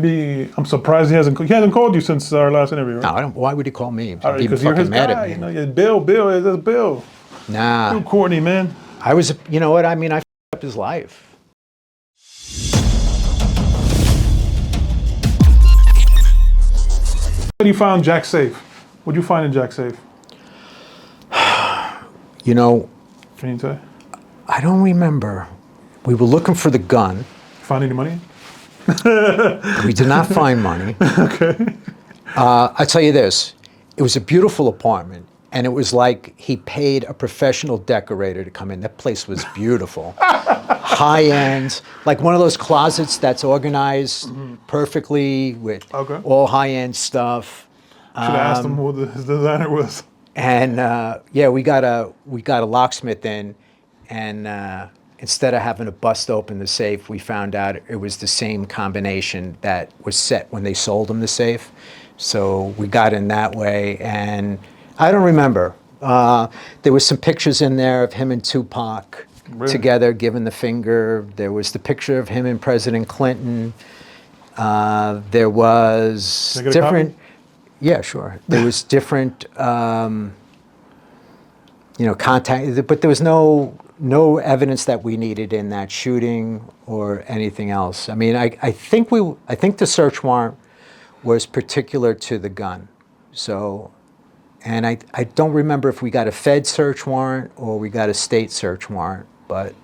Maybe I'm surprised he hasn't called you since our last interview, right? No, I don't. Why would he call me? Because you're his guy. You know, yeah, Bill, that's Bill. Nah. You Courtney, man. I was, you know what? I mean, I f***ed up his life. When you found Jack safe, what'd you find in Jack safe? You know, Can you say? I don't remember. We were looking for the gun. Find any money? We did not find money. Okay. I tell you this, it was a beautiful apartment, and it was like he paid a professional decorator to come in. That place was beautiful. High end, like one of those closets that's organized perfectly with all high end stuff. Should have asked him who his designer was. And yeah, we got a locksmith in, and instead of having to bust open the safe, we found out it was the same combination that was set when they sold him the safe. So we got in that way, and I don't remember. There was some pictures in there of him and Tupac together giving the finger. There was the picture of him and President Clinton. There was different. Yeah, sure. There was different, you know, contact, but there was no evidence that we needed in that shooting or anything else. I mean, I think the search warrant was particular to the gun. So, and I don't remember if we got a Fed search warrant or we got a state search warrant, but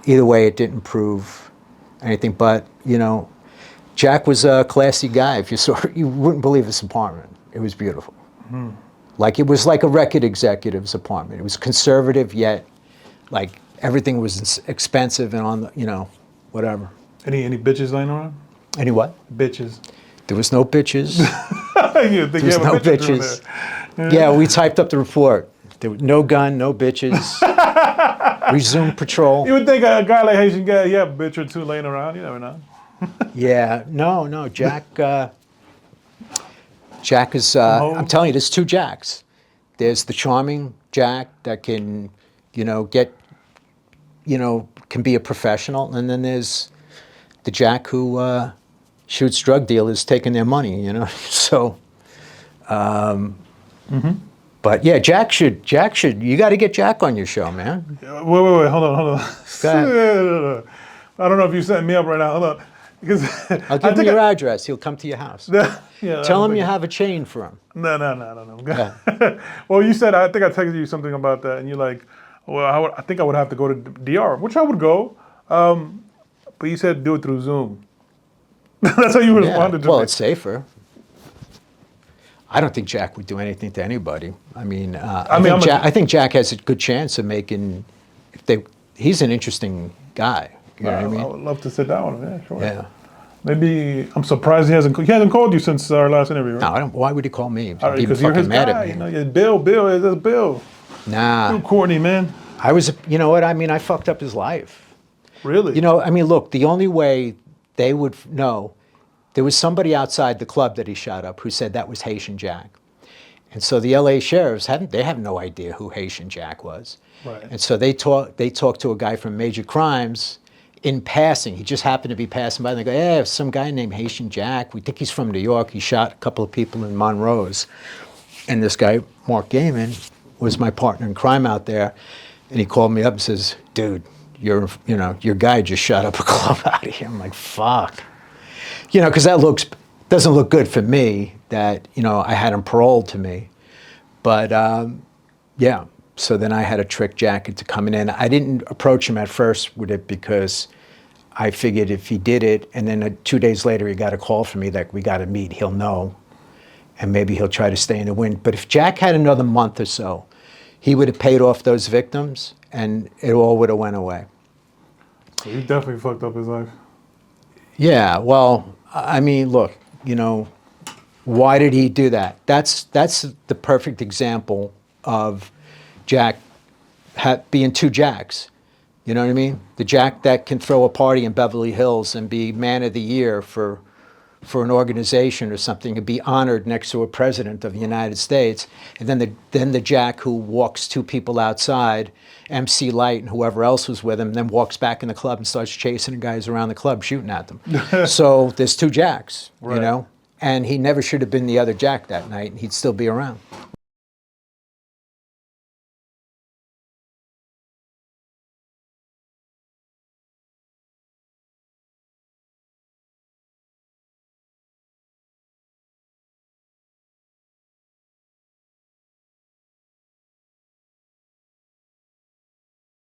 either way, it didn't prove anything. But, you know, Jack was a classy guy. If you saw it, you wouldn't believe his apartment. It was beautiful. Like, it was like a record executive's apartment. It was conservative, yet like everything was expensive and on the, you know, whatever. Any bitches laying around? Any what? Bitches. There was no bitches. There was no bitches. Yeah, we typed up the report. There was no gun, no bitches. Resume patrol. You would think a guy like Haitian Jack, yeah, a bitch or two laying around. You never know. Yeah, no, Jack. Jack is. I'm telling you, there's two Jacks. There's the charming Jack that can, you know, can be a professional, and then there's the Jack who shoots drug dealers taking their money, you know. So, but yeah, Jack should. You got to get Jack on your show, man. Wait, hold on. Go ahead. I don't know if you set me up right now. Hold on. Because I'll give him your address. He'll come to your house. Yeah, Tell him you have a chain for him. No. Yeah. Well, you said, I think I texted you something about that, and you're like, well, I think I would have to go to DR, which I would go. But you said do it through Zoom. That's how you responded to me. Well, it's safer. I don't think Jack would do anything to anybody. I mean, I think Jack has a good chance of making. He's an interesting guy. You know what I mean? I would love to sit down with him. Yeah, sure. Yeah. Maybe I'm surprised he hasn't called you since our last interview, right? No, I don't. Why would he call me? Because you're his guy. You know, yeah, Bill, that's Bill. Nah. You Courtney, man. You know what? I mean, I fucked up his life. Really? You know, I mean, look, the only way they would know, there was somebody outside the club that he shot up who said that was Haitian Jack. And so the LA sheriffs they have no idea who Haitian Jack was. Right. And so they talked to a guy from Major Crimes in passing. He just happened to be passing by, and they go, "Yeah, some guy named Haitian Jack. We think he's from New York. He shot a couple of people in Monroe's." And this guy, Mark Gaiman, was my partner in crime out there, and he called me up and says, "Dude, your guy just shot up a club out of here." I'm like, "Fuck," you know, because that doesn't look good for me. That, you know, I had him paroled to me, but yeah. So then I had to trick Jack into coming in. I didn't approach him at first with it because I figured if he did it, and then 2 days later he got a call from me that we got to meet, he'll know, and maybe he'll try to stay in the wind. But if Jack had another month or so, he would have paid off those victims, and it all would have went away. You definitely fucked up his life. Yeah, well, I mean, look, you know, why did he do that? That's the perfect example of Jack being two Jacks. You know what I mean? The Jack that can throw a party in Beverly Hills and be man of the year for for an organization or something to be honored next to a president of the United States, and then the Jack who walks two people outside, MC Light and whoever else was with him, then walks back in the club and starts chasing the guys around the club, shooting at them. So there's two Jacks, you know, and he never should have been the other Jack that night, and he'd still be around.